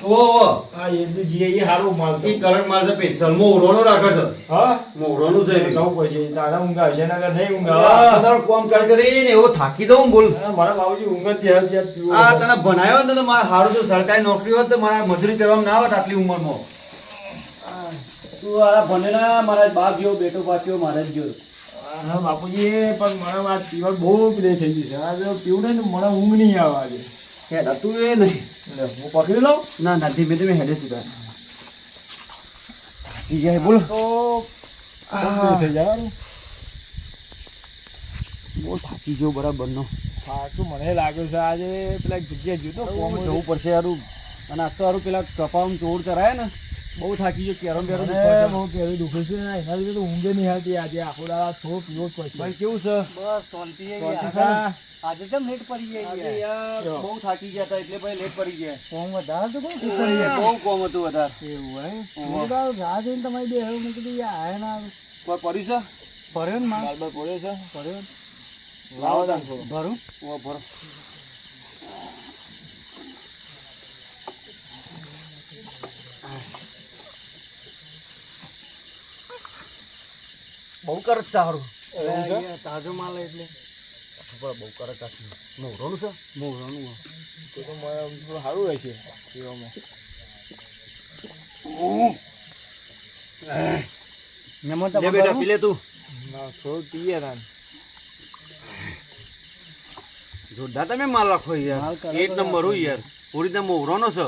આ એ તો જે એ હારું માલ છે. ઈ કરંટ માલ છે સ્પેશિયલ મોરોનો રાખે છે. હા મોરોનું છે. જવું પડશે તારા ઊંઘ આવશે ને નહીં ઊંઘ આ આવે. તારો કોમ કરીને એવો થાકી દઉં બોલ. મારા બાબુજી ઊંઘ જ ત્યાં ત્યાં પીવું. આ તને ભણાયો ને તો મારા હારું જો સરકારી નોકરી હોત તો મારા મજૂરી કરવામાં ના આવત આટલી ઉંમરમાં. તું આ ભણેલા મારા બાપ જેવો બેટો પાછો મારા જ જેવો. હા બાપુજી પણ મને આ પીવા બહુ પ્લે થઈ ગઈ છે. આ જો પીવું ને મને ઊંઘ નહીં આવે આજે. હેડા તું એ નહીં. એટલે હું પકડી લઉં. ના ના ધીમે ધીમે હેડે તું તાર. થાકી જાય બોલ. તો complete થઈ જાય હારું. બહુ થાકી ગયો બરાબર નો. હા તો મને લાગે છે આજે પેલા એક જગ્યાએ જતો કોમ જવું પડશે યારું. અને આ તો હારું પેલા કપામાં ચોર કરાય ને બહુ થાકી ગયો કેરમ બેરમ બહુ કેરી દુખે છે એના લીધે તો ઊંઘે નહીં આવતી આજે આખો દાડા થોડો પીવો જ પડશે. ભાઈ કેવું છે? બસ શાંતિ શાંતિ છે ને? આજે કેમ લેટ પડી જાય આજે યાર જો. બહુ થાકી ગયા હતા એટલે ભાઈ લેટ પડી ગયા. ફોન વધારે તો કોણ બહુ કોમ હતું વધારે. એવું હે ઓહો. હું તો રાહ જોઈને તમારી બે હવે મેં કીધું યાર આયા ના કોઈ પડી છે? ભર્યો ને માં બાર પડ્યો છે ભર્યો ને. લાવો તાન થોડો. ભરું ઓ ભરો. બહુ કરત સારું. એવું છે? યાર, તાજો માલ એટલે બહુ કરત કાઢી. મોઢોનું છે? મોરવાનું તો તો મને થોડું સારું રહે છે પીવામાં. મેમો લે બેટા પી લે તું. ના થોડું પીએ તાન. જોરદાર તમે માલ રાખો માલ યાર. કરો એક તો નંબર હોય યાર. પૂરી તમે મોહરાનો છે.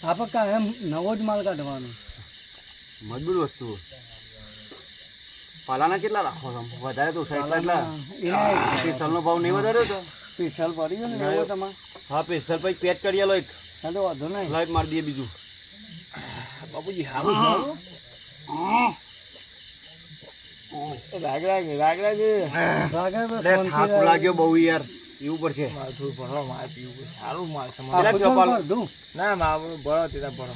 આપણે કાંઈ એમ નવો જ માલ કાઢવાનો મજબૂત વસ્તુ. પાલાના કેટલા રાખો છો? વધારે તો સાઈડ એટલા. એને સ્પેશિયલનો ભાવ નહીં વધાર્યો તો? સ્પેશિયલ પડી ગયો ને ના, એવો તમારે હા સ્પેશિયલ પછી પેક કરી આલો એક. હા તો વાંધો નહીં લાઈટ મારી દઈએ બીજું. બાપુજી સારું છે હારું. રાગ રાગ રાગે બસ અરે શાંતિ થાક રહે. લાગ્યો બહુ યાર. એવું પડશે. મારે થોડું ભરવા મારે પીવું પડશે. સારું માલ છે પેલા મારે. આખું તો ચોપાલ. ભર દઉં. ના મારે ભરો તેના ભરો.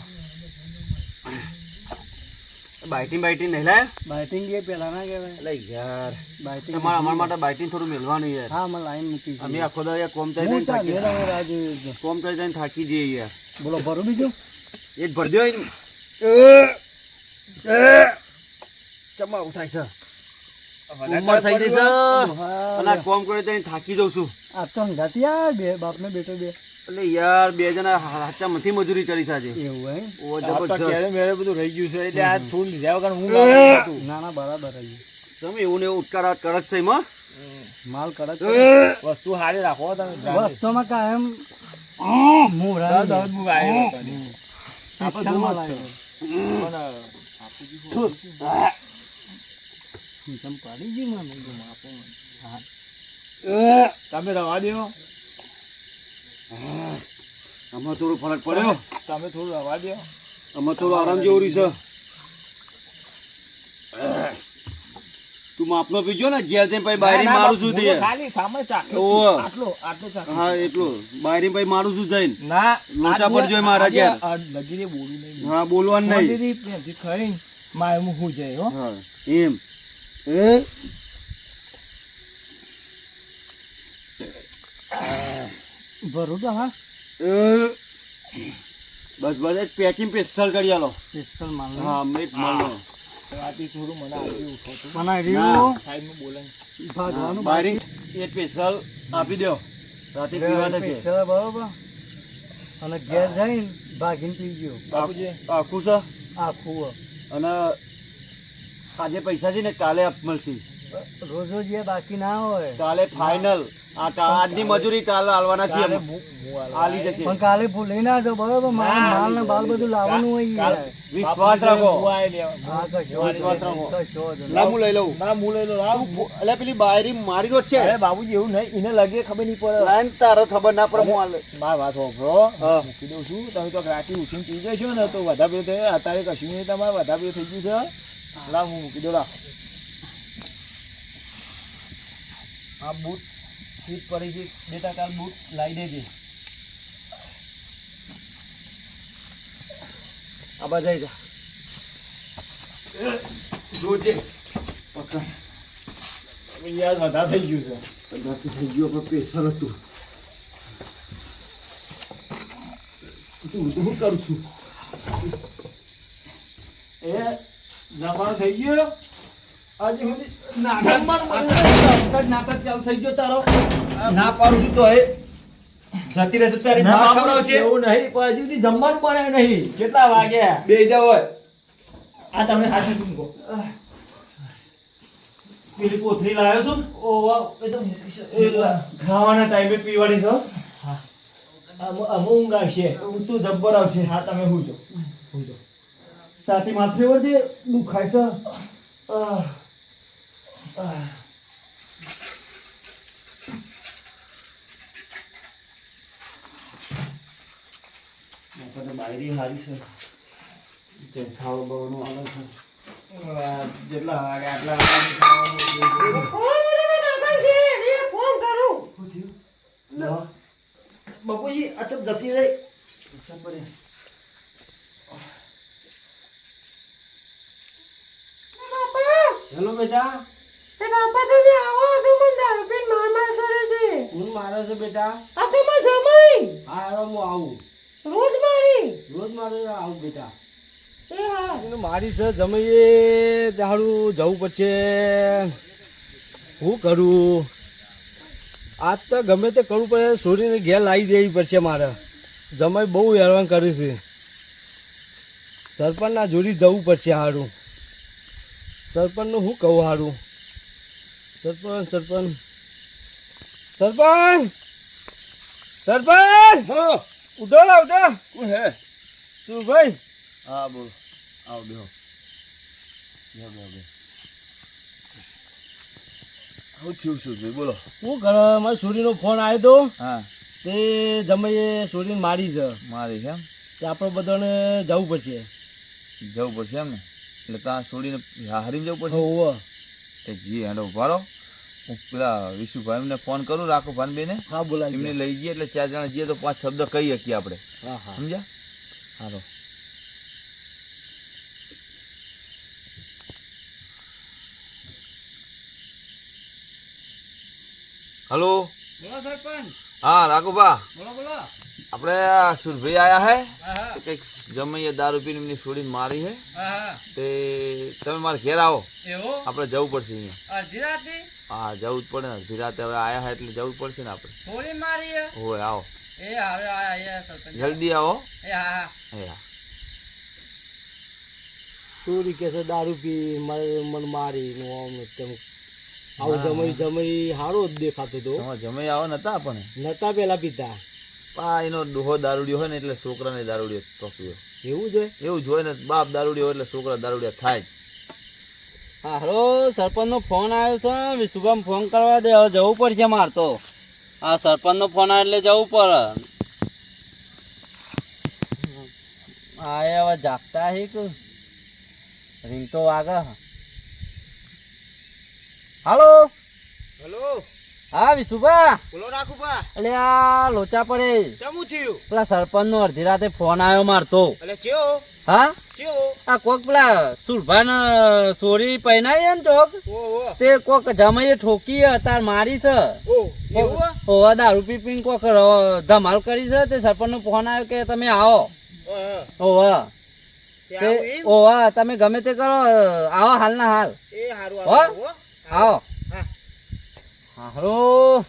બાઇટિંગ બાઇટિંગ નહીં લાય? બાઇટિંગ એ પેલા ના કહેવાય અલે યાર બાઇટિંગ તમારા અમારા માટે બાઇટિંગ થોડું મેળવાનું યાર. હા મને લાઈન મૂકી છે અમે આખો દાડો યાર કોમ થઈ હું જઈને ચાલે થાકી રાહ જોઈએ છે. કોમ થઈ જઈને થાકી જઈએ યાર. બોલો ભરું બીજું એ જ ભરજો હોય ને. ચમ આવું થાય છે? ઉંમર થઈ ગઈ છે અને આ કોમ કરે તો થાકી જઉં છું. આ તો અંગાતી આ બે બાપને બેટો બે એટલે યાર બે જણા હાચામાંથી મજૂરી કરી છે આજે. એવું હે ઓ આ તો જબરજસ્ત. ક્યારે મેરે બધું રહી ગયું છે એટલે આ થોડું લીધા વગર હું ગામ હતું. ના ના બરાબર આવી તમે એવું ને એવું ઉપકાર કરે જ છે એમાં. માલ કડક વસ્તુ સારી રાખો તમે વસ્તુમાં કાયમ મોરા દસ હું આવ્યો હતો. સ્પેશિયલ માલ આવ્યો. તમ પાડી ગઈ મને જો માપો તમે રવા દો આમાં થોડો ફરક પડ્યો. તમે થોડું રવા દો. આમાં થોડું આરામ જેવું રહ્યું છે. તું માપનો પીજો ને ઘેર જઈને પછી બાયરી મારું છું તે. ખાલી સામે ચાખો ઓહો. આટલો આટલો ચાખો. હા એટલું બાયરી પછી મારું છું જઈને. ના લોચા પડજો એ મારા ઘેર. લગીને બોલું નહીં. હા બોલવાનું નહીં. શાંતિથી પ્રેમથી ખાઈને મારે હું સુઈ જાય હો. હા એમ. ભરું તો હા બસ બસ એક પેકિંગ સ્પેશિયલ કરી આલો. સ્પેશિયલ માલ હા મેં માલો. રાતે થોડું મને આવી ઉઠો તું. બનાવી રહ્યું સાઈડમાં બોલાય. ભાગવાનું બાયરી એ સ્પેશિયલ આપી દો. રાતે પીવાના છે. સ્પેશિયલ બરોબર અને ઘેર જઈને ભાગીને પી ગયો બાપુજી આખું છે આખું અને આજે પૈસા છે ને કાલે આપ મળશે. રોજ રોજ એ બાકી ના હોય કાલે ફાઇનલ. આજની મજૂરી કાલે આલવાના છે કાલે એમ. હું આલી જશે. પણ કાલે ભૂલી ના જાવ બરોબર માલ ના, માલ ને બાલ બધું લાવવાનું હોય યાર. વિશ્વાસ રાખો. હું આઈ લેવા. હા કશો વિશ્વાસ રાખો. કશો વાંધો નહીં. લા હું લઈ લઉં. ના હું લઈ લો લાવ. એટલે પેલી બાયરી મારી નો જ છે. અરે બાબુજી એવું નહીં એને લગે ખબર નહીં પડે. લાઈન તારે ખબર ના પડે હું આલે. મારી વાત સાંભળો. હા. મૂકી દઉં છું તમે તો રાતે ઉઠીને પી જશો ને તો વધારે પેલું થાય. અત્યારે કશું નહીં તમારે વધારે પેલું થઈ ગયું છે. લાવ હું મૂકી દઉં લાવ. આ બૂટ સીટ પડી છે બેટા કાલ બૂટ લાવી દેજે. આ બધા જા. જોજે. પકડ. યાર વધારે થઈ ગયું છે. કદાચ થઈ ગયો પણ પ્રેશર હતું. હું કરું છું એ જમવાનું થઈ ગયો આજે સુધી નાટક ચાલુ થઈ ગયો તારો ના પાડું છું તો એ જતી રહેશે તારી ના માં બાપુ, ખવડાવ છે એવું નહીં પણ હજુ સુધી જમવાનું બને નહીં કેટલા વાગ્યા બે જા હોય આ તમે હાથે મૂકો પેલી કોથળી લાવ્યો છું ઓ વાહ એ તો એ ખાવાના ટાઈમે પીવાની છો અમુક ઊંઘ આવશે તું જબ્બર આવશે હા તમે હુંજો છાતી માથે વળજે દુખાય છે આહ. આહ. આપણને બાયરી હારી છે જે ખાવા બાવાનું આવે છે જેટલા વાગ્યા આટલા વાગ્યા બાપુજી અચબ જતી રહી જબ્બર હે. હેલો બેટા બાપા તમે આવો તો મને દારૂ પીને માર કરે છે હું મારે છે બેટા આ તો માં જમાઈ હા હવે હું આવું રોજ મારી રોજ મારે આવું બેટા એ હા મારી છે જમીએ દાડું જવું પડશે શું કરું આજ તો ગમે તે કરવું પડે છોરીને ઘેર લાવી દેવી પડશે મારે જમાઈ બહુ હેરાન કર્યું છે સરપંચના જોડી જવું પડશે સારું સરપંચનું શું કહું સારું સરપંચ સરપંચ સરપંચ સરપંચ ઉઠો ના ઉઠો કોણ હે શું ભાઈ હા બોલ આવો બેહો હું થયું છું ભાઈ બોલો શું કરે મારી છોરીનો ફોન આવ્યો તો હા તે જમાઈએ છોરીને મારી છે મારી છે તે આપણે બધાને જવું પડશે એમ જવું પડશે એમ ને એટલે ત્યાં છોડીને હારીને જવું પડશે હોવ તે જી હેડો ઉભારો હું પેલા વિશુભાઈને ફોન કરું રાખો ભાનબેને હા બોલાય એમને લઈ જઈએ એટલે 4 જણા જઈએ તો 5 શબ્દ કહી શકીએ આપણે હા હા સમજ્યા હાલો હલો બોલો સરપંચ હા રાઘુભા બોલો બોલો આપણે આ સુરભાઈ આયા હે હા તો કંઈક જમૈયા દારૂ પીને એમની છોડીને મારી હે હા તે તમે મારે ઘેર આવો એવો આપણે જવું પડશે અહીંયા અડધી રાતે હા જવું જ પડે ને અડધી રાતે હવે આયા હે એટલે જવું જ પડશે ને આપણે છોરી મારી હોય આવો એ હવે આયા સરપંચ જલ્દી આવો એ હા હે હા છોરી કે છે દારૂ પી મને મારી નું આમ તેમ આવું જમાઈ જમાઈ હારો જ દેખાતો તો તમારે જમાઈ આવો નતા આપણે નતા પેલા પીતા પા એનો ડોહો દારૂડિયો હોય ને એટલે છોકરાને દારૂડિયો પકડ્યો એવું જ હોય એવું જ હોય ને બાપ દારૂડિયો હોય એટલે છોકરા દારૂડિયા થાય જ હા હલો સરપંચનો ફોન આવ્યો છે વિશુભામ ફોન કરવા દે હવે જવું પડશે માર તો હા સરપંચનો ફોન આવે એટલે જવું પડે હા એ હવે જાગતા હે કે રિંગ તો વાગે હાલો હેલો હા વિશુભા બોલો રાખુભા એટલે આ લોચા પડે ચમું થયું પેલા સરપંચનો અડધી રાતે ફોન આવ્યો મારતો એટલે ચેવો હા ચેવો આ કોક પેલા સુરભાને સોરી પહેનાઈ ને ચોક ઓહો તે કોક જમાઈએ ઠોકી તાર મારી છે ઓવા દારૂ પી પીને કોક ધમાલ કરી છે તે સરપંચનો ફોન આવ્યો કે તમે આવો ઓવા તે ઓવા તમે ગમે તે કરો આવો હાલના હાલ એ હારું હો આવો હારો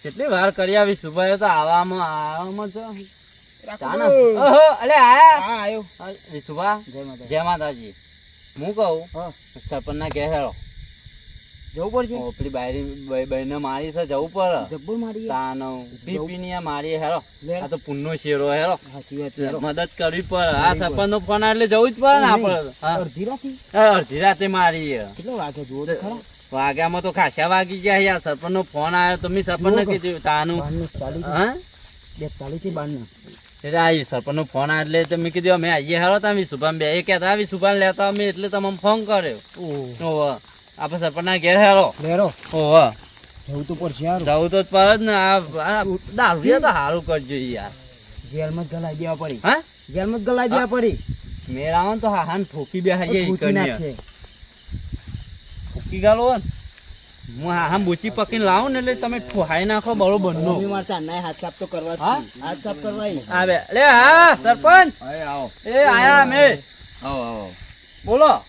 કેટલી વાર કરી આવી સુભાઈ તો આવામાં તો ચાના ઓહો અલે આયા હા આયો વિશુભા જય માતાજી હું કહું સરપંચના ઘેર હેરો જવું પડશે પેલી બાયરી બહેને મારી છે જવું પડે જબ્બર મારી તાનો પીપીની મારી હેરો આ તો પુનનો શેરો હેરો સાચી વાત છે મદદ કરવી પડે આ સરપંચનો ફોન એટલે જવું જ પડે ને આપણે હા. અડધી રાતે અડધી રાતે મારી કેટલા વાગે જુઓ તો ખરા વાગ્યામાં તો ખાસા વાગી ગયા યાર સરપંચનો ફોન આવ્યો તો મેં સરપંચને કીધું તાનું હા 42 થી 12 એટલે આવી સરપંચનો ફોન આવ્યો એટલે તો મેં કીધું અમે આવીએ હેરો તમે વિશુભાન બે એ કહેતા વિશુભાન લેતા અમે એટલે તમને ફોન કર્યો ઓહો આપણે સરપંચના ઘેર હેરો લેરો ઓહો જવું તો પડશે યાર જવું તો જ પડે જ ને આ દારૂ તો સારું કરજો યાર જેલમાં જ ગલાઈ દેવા પડી હા જેલમાં જ ગલાઈ દેવા પડી મેરાવન તો હા ઠોકી બે હાઈએ પૂછી નાખે ઠોકી ગાલો ને હું હા બુચી પકડીને લાવું ને એટલે તમે ઠોહાઈ નાખો બરોબર નો મમ્મી માર ચાંદના હાથ સાફ તો કરવા જ હા? છે. હાથ સાફ કરવા ઈ. આવે લે હા સરપંચ આવો એ આયા અમે આવો બોલો આ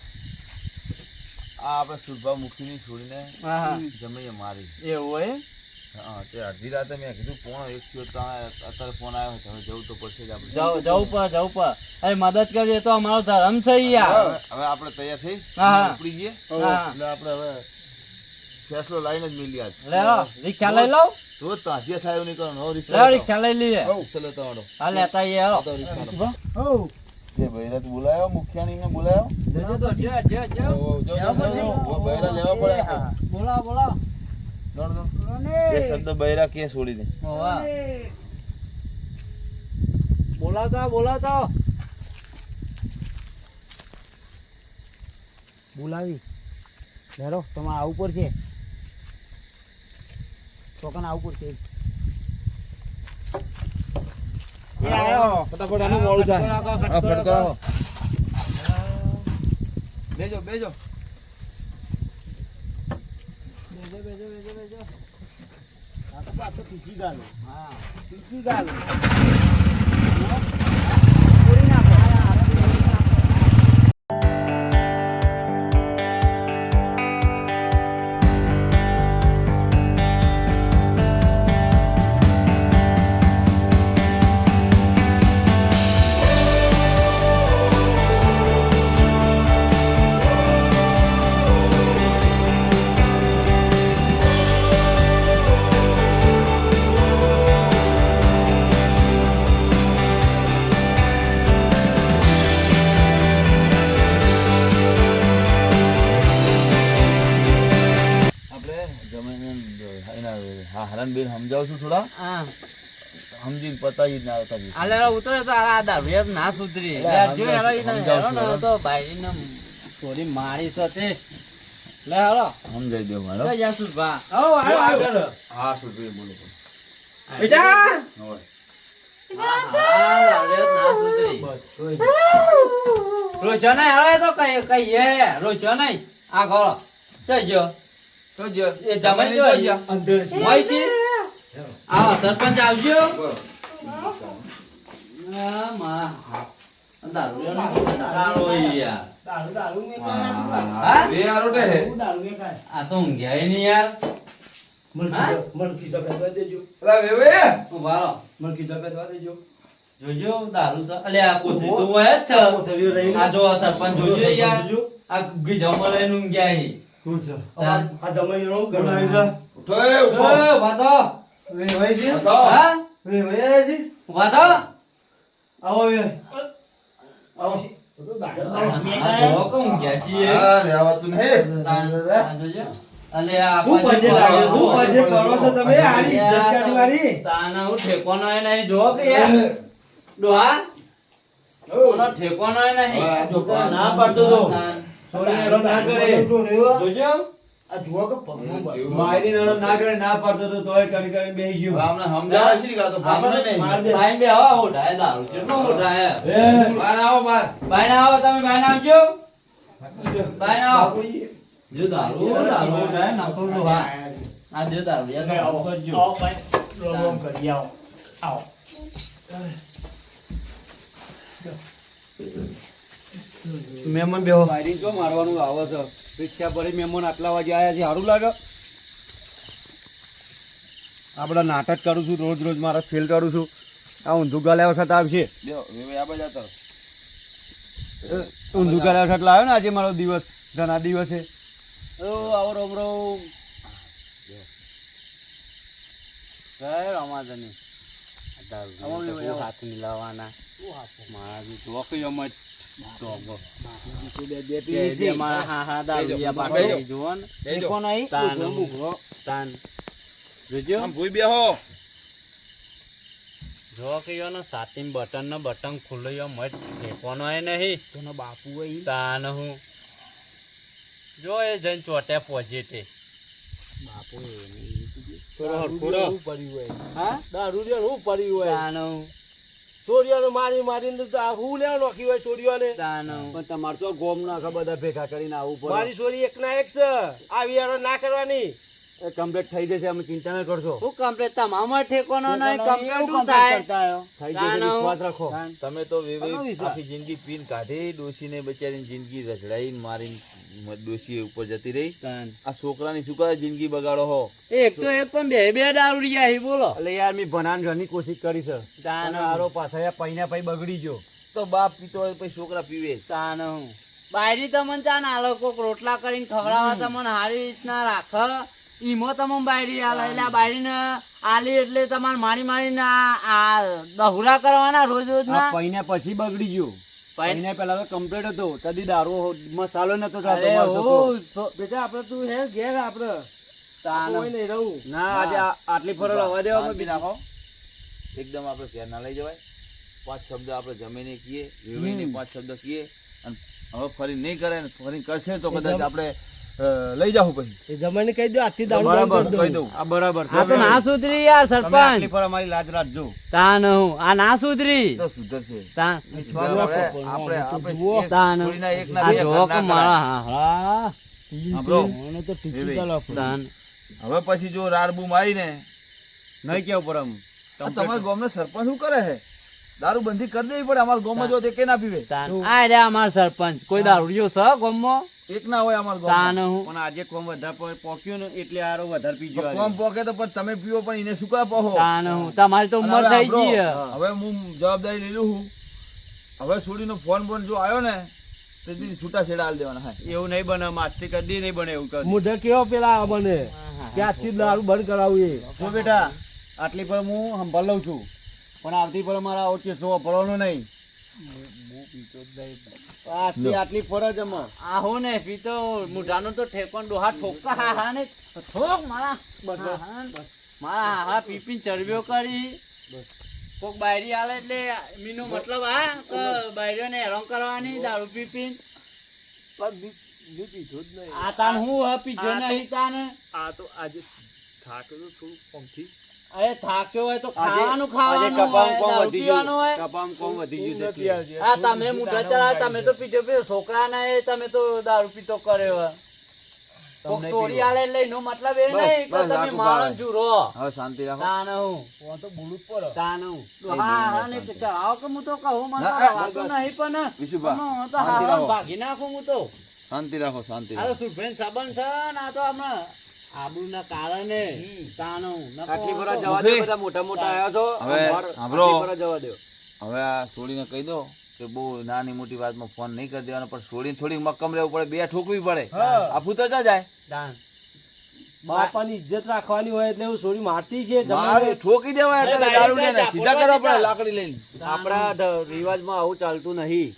આપણે સુરભા મુખીની છોડીને હા હા જમીએ મારી એવું હોય હા તે અડધી રાતે મેં કીધું પોણો 1 થયો તો અત્યારે ફોન આવ્યો તો હવે જવું તો પડશે જ આપણે જવું પર અરે મદદ કરીએ તો અમારો ધર્મ છે યાર હવે આપણે તૈયાર થઈ હા. ઉપડી જઈએ હા. એટલે આપણે હવે ફેસલો લાઈને જ મિલી આજ લે લો રિક્ષા લઈ લઉં તો તાજે થાય એવું નહીં કરવાનું હવે લે રિક્ષા રિક્ષા લઈ લઈએ ચલો તો વાળો હા લેતા આવીએ હેલો. તો રિક્ષા જે ભૈરત બોલાયો મુખિયાની ને બોલાયો જજો તો જો જો બૈરા લેવા પડે બોલાવો દોડ એ શબ્દ બૈરા કે છોડી દે હોવા બોલાવતા બોલાવી લેરો તમારે આવું પડશે છોકરાને આવું પડશે એ આયો ફટાફટ આનું મોડું થાય હા ફટકારો બેજો બેજો આ તો પાછો પીછી ગાલો હા પીછી ગાલો પૂરી નાખો આપણે જમીને એના હા હરણબેન સમજાવું છું થોડા હા સમજીને પતાવી જ ના આવતા બી. આલે ઉતરે તો આ દારૂ ના સુધરી એટલે લે જો સમજાવ- હેરો ઈને સમજાવ હેરો ને છું, તો ભાઈ ને થોડી મારી સાથે લે હેરો સમજાઈ દો મારો તો યાસુભા હા સુરભી બોલો બેટા હવે હા દારૂ ના સુધરી રોજો નહીં હેરો એ તો કઈ હે રોજો નહીં આ ઘરો ચઈ ગયો તો જો એ જમાઈ જો અંદર મોય છે આ સરપંચ આવજો આ મારા દારૂ યાર દારૂ મેં હા? બે આરોટે હે દારૂ મેં કાય આ તો ઊંઘ્યા નહીં યાર મણકી જપે દેજો અલા વેવે ઉભા રહો. મણકી જપે દેજો જોજો દારૂ છે અલે આ કોથળી તો હોય જ છે કોથળીઓ રહી આ જો સરપંચ જોજો યાર આ ગીજામાં લઈને ઊંઘ્યા હી કોણ છે હા? આ જમાઈ નો ગણાવી છે ઉઠો એ ઉઠો ઓય, ઉભા થો. વે ભાઈ છે ઉઠો. હા? વે ભાઈ છે ઉભા થો. આવો વે આવો આ જો કે ઊંઘ્યા છીએ. હા રેવાતું નહીં આ જોજો. અલે આ હું પાછું પજે લાગે હું આવો. પજે પડો છો તમે આની ઇજ્જત કાઢી મારી તાના હું ઠેકોનો એ નહીં જો કે યાર ડોહા કોનો ઠેકોનો એ નહીં હા, જો પાન. ના પડતો તો સોરી એનો ના કરે જોજો આ જુઓ કે પગનું મારી નણંદ ના કરે ના પાડતો તો તોય કરી કરીને બેસી ગયો. આમને સમજાવે છે કે આ તો ભાગનો નહીં માર બે ભાઈ બે હવા ઉઠાય દારૂ છે નો ઉઠાય એ, બહાર આવો બહાર ભાઈ ના આવો તમે ભાઈ ના આવજો ભાઈ ના આવો જો દારૂ ઉઠાય નકરો ડોહા આ જો દારૂ યાર આવો કરજો આવો ભાઈ રોમ કરી આવો આવો મહેમાન બેહો મારી જો મારવાનું આવે છે રિક્ષા પર મહેમાન આટલા વાગે આયા છે સારું લાગે આપડા નાટક કરું છું રોજ રોજ મારા ફેલ કરું છું આ ઊંધું ગાલ્યા વખત આવશે બેહો વેવે આ બાજુ આવતા ઊંધું ગાલ્યા વખત લાવ્યો ને આજે મારો દિવસ ઘણા દિવસે ઓ આવો રોમ રોમ કઈ રમાદની દારૂ હાથ મિલાવાના મારા બી તો કઈ અમત તો બે મારા હા હા દારૂ બાકી જોવો ને બેજો કોણ આઈ તાન તાન જોજો આમ ભૂઈ બેહો જો કે યો સાતીમ બટન નો બટન ખુલ્લો યો મત ઠેકોનો એ નહીં તોનો બાપુ હોય તાન હું જો એ જઈને ચોટે પોજેટે બાપુ થોડો. પડ્યું હોય હા દારૂ લેવું પડ્યું હોય તાન હું સોડિયાનો મારી મારીને તો આ હું લેવા નોખી હોય સોડિયાને તાન હું પણ તમારે તો ગોમ નાખા બધા ભેગા કરીને આવવું પડે મારી સોરી એક ના એક છે આવી યારો ના કરવાની એ કમ્પ્લીટ થઈ જશે, અમે ચિંતા ન કરશો. હું કમ્પ્લીટ તમારો ઠેકોનો નહીં, ઠેકોનો કમ્પ્લીટ એવું શું complete થાય? કરતા આવ્યો. થઈ જશે, તાનો. વિશ્વાસ રાખો. તમે તો આનો વિશ્વાસ. આખી જિંદગી પીન કાઢી ડોશીને બચારીને જિંદગી રખડાઈને મારીને ડોશી ઉપર જતી રહી. તાન. આ છોકરાની શું કરે જિંદગી બગાડો હો. એક તો એક પણ બે દારૂડિયા હી બોલો. એટલે યાર મેં ભણાન ઘરની કોશિશ કરી છે, તાન. અને આરો પાછા પૈના પૈ બગડી ગયો. તો બાપ પીતો હોય પછી છોકરા પીવે જ. તાન હું બાયરી તમને ચા ના આલો, કોક રોટલા કરીને ખવડાવવા તમને સારી રીતના રાખ, ઈમો તમને બાયરી આલે. એટલે આ બાયરીને આલી એટલે તમારે મારીને આ દહુરા કરવાના રોજ રોજના. આ પૈના પછી બગડી ગયો. પૈના પહેલા તો કમ્પ્લીટ હતો, તદી દારૂ મસાલો નતો થતો અરે મારો છોકરો. બેટા આપણે તું હે ઘેર આપણે તાન. કોઈ નહીં રહું. ના આજે આટલી ફરજ હવા દેવા શાંતિ રાખો. એકદમ આપણે ઘેર ના લઈ જવાય. 5 શબ્દ આપણે જમીને કહીએ, વેવાઈને 5 શબ્દ કહીએ, અને હવે ફરી નહીં કરે ને ફરી કરશે તો કદાચ આપણે લઈ જાવ પછી. એ જમાને કહી દો આથી દારૂ બરાબર બંધ કરી કહી દઉં. આ બરાબર છે. આ તો ના સુધરી યાર તમે સરપંચ. આટલી ફર અમારી લાજ રાખજો. તાન હું આ ના સુધરી. તો સુધરશે. તાન. આપણે જુઓ. એક તાન. છોડીના એક ના આ બે જોવો ઘર કે ના મારા કરાય. હાહરા. સાંભળો. મને તો ટીચી વેવાઈ. ચાલો આપણે. તાન. હવે પછી જો રાડબૂમ આવી ને નહીં કેવું પર આમ. આ તમારા ગામનો સરપંચ શું કરે છે? દારૂ બંધી કરી દેવી પડે. અમારા ગામમાં જો તે કે ના પીવે. તાન. આ રે અમાર સરપંચ કોઈ દારૂડિયો છે ગામમાં? એક ના હોય અમારા તાન ગામમાં. હું પણ આજે કોમ વધારે પોક્યું ને એટલે આરો વધારે પીજો આજે. કોમ પોકે તો પણ તમે પીવો પણ એને શું કા પહો? તાન હું તમારી તો ઉંમર થઈ ગઈ છે. હવે હું જવાબદારી લઈ લઉં છું. હવે છોડીનો ફોન જો આવ્યો ને તો છૂટા છેડા હાલ દેવાના. હા એવું નહીં બને, માસ્તી કદી નહીં બને એવું કર. મુઢે કેવો પેલા મને કે આજથી દારૂ બંધ કરાવું એ જો બેટા આટલી પર હું સંભાળ લઉં છું, પણ આવતી પર મારા આવો કેસો ભરવાનો નહીં. આજથી આટલી ફરજ અમે. આહો ને પીતો મુઢાનો તો ઠેકોન ડોહા ઠોકા હાહા ને ઠોક મારા મારા હાહા પીપીને ચરબ્યો કરી. કોક બાયરી આલે એટલે મીનો મતલબ આ કે બાયરીઓને હેરાન કરવાની દારૂ પીપીને. આ તાન હું હ પીધો નહીં તાન. આ તો આજે થાક તો થોડું કમથી અરે થાક્યો હોય તો આજે ખાવાનું કપામ હોય, કોમ દારૂ વધી પીવાનું ગયું, હોય. કપામ કોમ વધી ગયું છે એટલે. હા તમે મુઢા ચડાવે, તમે તો પીધો પીધો છોકરા ના એ તમે તો દારૂ પીતો કર્યો. કોક તમને ચોરી પીવો. આલે એટલે એનો મતલબ એ બસ, નહીં કે બસ, તમે રાખો માણસ ભાઈ. જુરો. હવે શાંતિ રાખો. તાન હું તો બોલું જ પડે. તાન હું એ હા બોલો, હા ને શાંતિ. ચડાવો કે હું તો કહું મને ના, તો વાતો નહીં પણ વિશુભા, હું તો શાંતિ હા રાખો. ભાગી નાખું હું તો. શાંતિ રાખો. શાંતિ આ તો રાખો. સુભેન સંબંધ છે ને આ તો હમણાં આબરૂના કારણે તાન હું નકર આટલી પર તો જવા દો, બધા મોટા મોટા આવ્યા છો. હવે અમાર સાંભળો. આટલી પર જવા દો. હવે આ છોડીને કહી દો કે બહુ નાની મોટી વાતમાં ફોન નહીં કરી દેવાનો, પણ છોડીને થોડી મક્કમ રહેવું પડે. બે ઠોકવી પડે. આફુ તો જાય. તાન. બાપાની ઇજ્જત રાખવાની હોય એટલે હું છોડી મારતી છે મારે જમાને. ઠોકી દેવાય અરે એટલે ભાઈ, દારૂ લઈને ભાઈ, સીધા પોટવા કરવા પડે દીધા. લાકડી લઈને. આપણા રિવાજમાં આવું ચાલતું નહીં.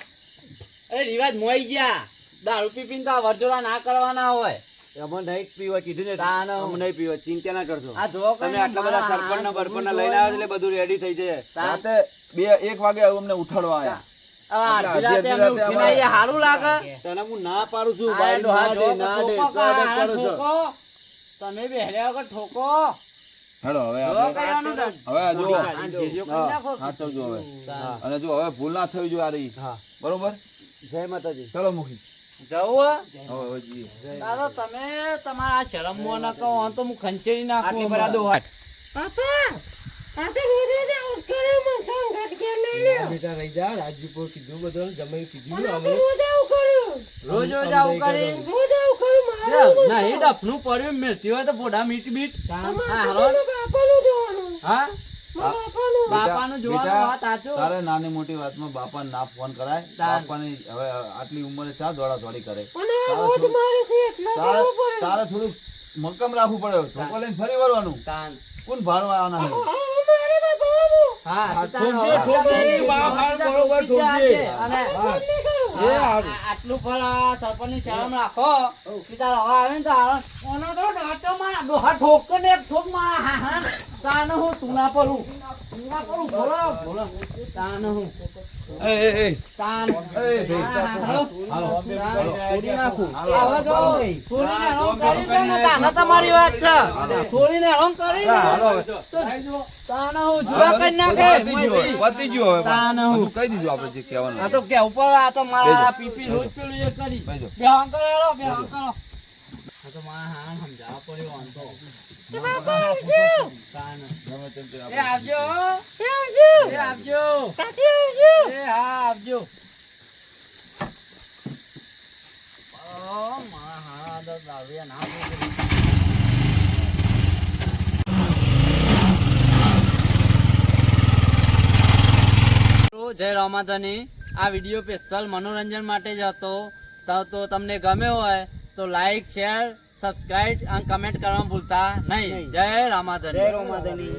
અરે રિવાજ મોઈ ગયા. દારૂ પીપીને તો આ વરજોડા ના કરવાના હોય. અમે નહીં પીવા કીધું ને, તાન. અમે નહીં પીવા, ચિંતા ના કરશો. આ જો તમે આટલા બધા સરપંચના બરપણના લઈને આવ્યા છો એટલે બધું રેડી થઈ જાય. રાતે 1 વાગે અમને ઉઠાડવા આવ્યા. અડધી રાતે અમે ઉઠીને આવીએ, હારું લાગે. તને હું ના પાડું છું, આ બાઈ ડોહા ના દે, જો ના દે, ઠોકો કોઈ કા, અડગ કરો છો. ઠોકો. તમે બેહર્યા વગર ઠોકો. હેડો હવે જો આપણે કહેવાનું ને. હવે આ જો આ જીજો કરી નાખો. સાચવજો હવે. તાન. અને જો હવે ભૂલ ના થવી જોઈએ આ રહી. હા, બરોબર? જય માતાજી. ચલો મૂકી. જવું હવે જઈએ. દાદા તમે તમારા શરમમાં ન કહો આમ તો હું ખંચેરી નાખું આટલી પર આ દો હમણાં. હાથ. પાપા આ તો રોજ રોજ આવું કરે મને સંગત કે લઈ લ્યો. બેટા રહી જા રાજ્યપુર કીધું બધું જમાઈ કીધું આ અમે તો રોજ આવું કર્યું. રોજ રોજ આવું કરી રોજ આવું કર્યું મારું. નહીં ડફનું પડ્યું મેલતી હોય તો બોડા મીટ બીટ તમારે હા, તો હરો. બાપાનું જોવાનું. હા બાપાનું. બાપાનું જોવાનું બેટા, વાત સાચું. તારે નાની મોટી વાતમાં બાપાને ના ફોન કરાય. તાન. બાપાની હવે આટલી ઉંમરે ચા દોડા દોડી કરે. અને આ રોજ મારે છે એટલે તારે જવું પડે. તારે થોડું મક્કમ રાખવું પડે. ઠોકો લઈને ફરી વળવાનું. તાન. કોણ ભાડું આવવાના છે? અમારે બાપાનું. હા તો તાન ઠોકજે, હવે ઠોકજે, આપણે બાપ હાલ બરોબર બીજા ઠોકજે. છે. અને નહીં કરું. આટલું ફળ આ સરપંચની શરમ રાખો કે તાર હવે આવે ને તો આવે. ઓનો તો ડાચો માં ડોહા ઠોક ને એક ઠોક માં હા હા તાન હું તું ના પડું બોલો બોલો તાન હું તાન છોડી નાખું હવે જો છોડીને હરામ કરી છે ને તાને તમારી વાત છે છોડીને હરામ કરી ને તો તાન હું જુદા કરી નાખે પતી ગયું હવે. તાન હું બધું કહી દીધું આપણે જે કહેવાનું આ હતું. તો કે ઉપર આ તો મારા પીપી રોજ પેલું એ કરી બેજો. બેહાન કરો બેહાન કરો તો મારા હા સમજાવવા પડ્યો આમ તો. એ બાપા આવજો. તાન. ગમે તેમ તે એ આપણે આવજો એ આવજો. એ આવજો કાચી આવજો. એ હા આવજો. મારા હાડા તો દારૂડિયા ના બોલે. જય રામાધની. આ વિડીયો સ્પેશિયલ મનોરંજન માટે જ હતો. તો તમને ગમ્યો હોય તો લાઈક શેર સબસ્ક્રાઇબ અને કમેન્ટ કરવાનું ભૂલતા નહીં. જય રામાધની. જય રોમાધની.